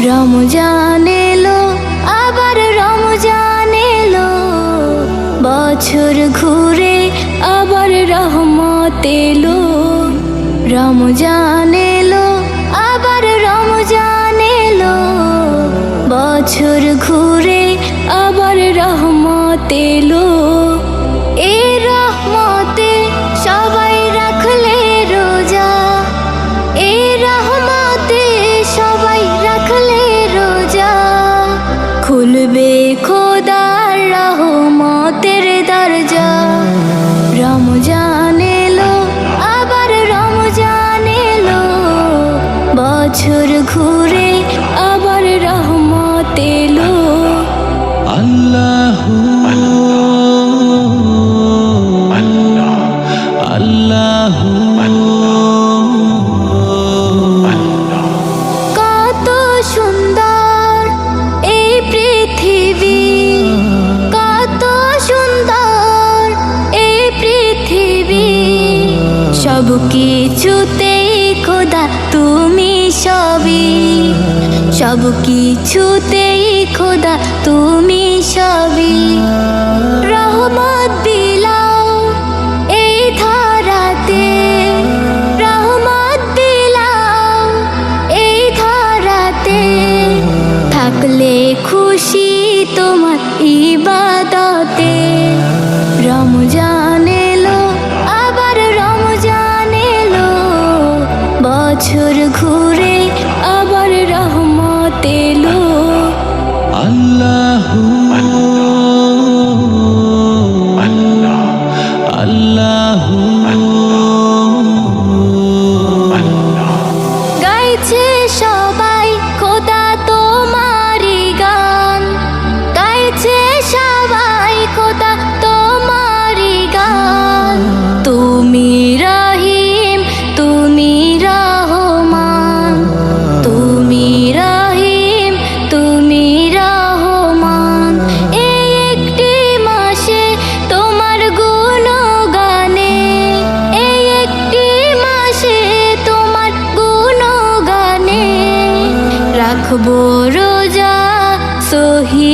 রমজান এলো, আবার রমজান এলো, বছর ঘুরে আবার রহমত এলো। রমজান এলো, আবার রমজান এলো, বছর ঘুরে আবার রহমত এলো। এই রহমতে সবাই রাখলে রোজা, এই রহমতে সবাই রাখলে রোজা, খুলবে খোদার রহমতের দরজা। রমজান এলো, আবার রমজান এলো, বছর ঘুরে আবার রহমত এলো। আল্লাহু আল্লাহু কত সুন্দর এই পৃথিবী, কত সুন্দর এই পৃথিবী, সব কিছুতেই খোদা তুমি সবই, সব কিছুতেই খোদা তুমি সবই। রহমত বিলাও এই ধরাতে, রহমত বিলাও এই ধরাতে, থাকলে খুশি তোমার ইবাদতে। রমজান এলো, আবার রমজান এলো, বছর ঘুরে আবার রহমত এলো। আল্লাহু আল্লাহু গাইছে সবাই খোদা তোমারি গান, গাইছে সবাই খোদা তোমারি গান। তুমি রহিম, তুমি রহমান, তুমি রহিম, তুমি রহমান। এই একটি মাসে তোমার গুণগানে, এই একটি মাসে তোমার গুণগানে, রাখবো রোজা সহি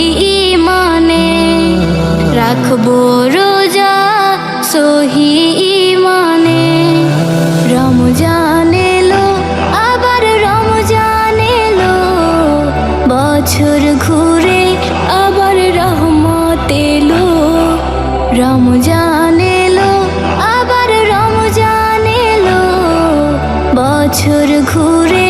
ইমানে, রাখবো রোজা সহি ইমানে। রমজান এলো, আবার রমজান এলো, বছর ঘুরে আবার রহমত এলো। রমজান এলো, আবার রমজান এলো, বছর ঘুরে